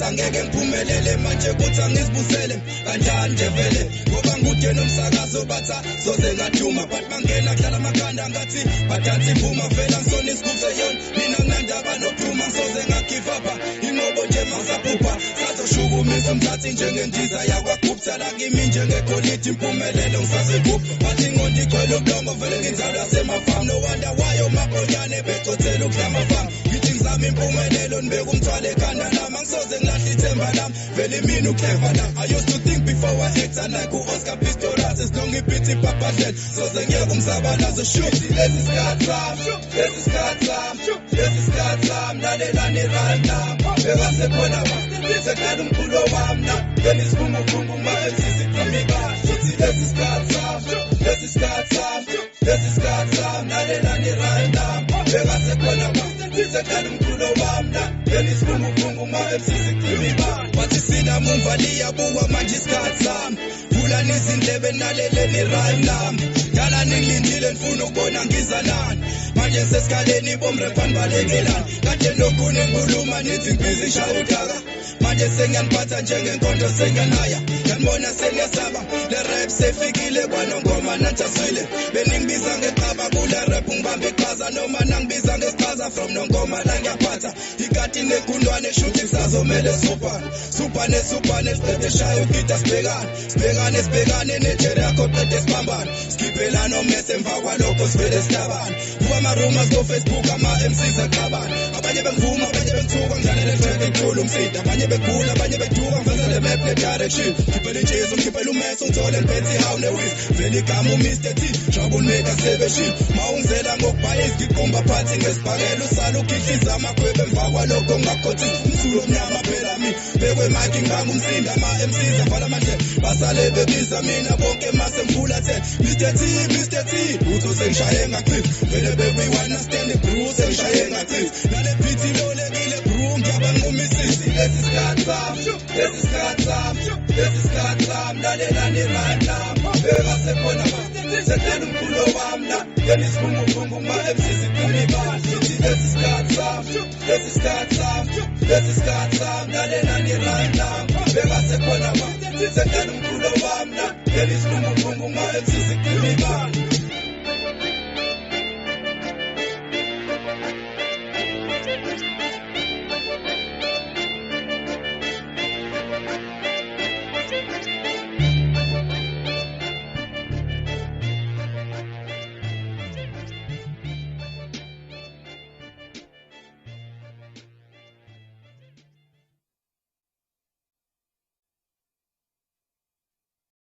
Angeke ngiphumelele manje kuthi angizibusele kanjani nje vele ngoba ngude nomsakazo batha soze ngaduma but mangena kudlala amakhanda ngathi badansi imphuma vela ngisona isigubhe yona mina nginandaba nokuphuma soze ngagive up inqobo nje masaphupha sazoshukumisa umthathi njengendiza yakwagupta la kimi njengegolide impumelelo ngisazigubha bathi inqondo igcwele ubulongo vele ngizalwa semafamu no wonder why omabonyane becothela ukudlama famu ngithi ngizama impumelelo nibeka umthwalo ekhanda lami angisoze ngilahla ithemba lami vele mina uclever la I used to think before I act like u-Oscar Pistorius esilong ibhithi ipapahlela soze ngiyeke umsabalazo shoot lesi sikhathi sami lalelani right now beka sekhona sekudala umculo wami na then isiphumuphungu ma-MCs iqhame kahle uthi lesi sikhathi sami lalelani right now beka sekhona sekudala umculo wami na then isiphumuphungu ma-MCs iqhame kahle bathi sina mumva liyabukwa manje isikhathi sami vulani izindlebe naleleni right now dala ningilindile nifuna ukubona ngizanani manje sesikaleni bomrepani balekelani kade nokune ngikhuluma nithi ngibhizi shaya udaka manje sengiyaniphatha njengenkonto sengiyanaya yanibona seniyasaba le rap sefikile kwanongoma nanthaswile beningibiza ngeqaba kule rap ngibambe iqhaza noma nangibiza ngesiqhaza from nongoma la ngiyaphatha ikati negundwane shuthi kusazomele supane siqede shayo gita sibhekane nejere yakho qede sibambane skiphelana omese emva kwalokho sivele sihlabane ama-rumors ko-Facebook ama-MCs aqabane abanye bengivuma abanye bengithuka ngidlalele track ikhulu umsida abanye begula abanye beduka ngifezele map ne-direction khiphela intshizo ngikhiphela umeso ngithole liphethi hawu ne-wis vele igama u-Mr. T troublemaker sebeshile ma ungizela ngokubhayisi ngiqumba phansi ngesibhakela usala ukhihliza amakhwebe emva kwalokho ngingakhothisi umsulo omnyama phela mina bekwemaki ngibanga umsinda ama-MCs avala amandlela basale bebiza mina bonke mase ngifulathela Mr. T utho sengishaye ngachithi vele bekuyi-one stand crew sengishaye ngachithi nale phithi lolekile bru ngiyabanqumisisi lesi sikhathi sami lalelani right now beka sekhona sekudala umculo wami na yena isiphumuphungu ma-MCs iqhame kahle uthi lesi sikhathi sami lalelani right now beka sekhona sekudala umculo wami na yena isiphumuphungu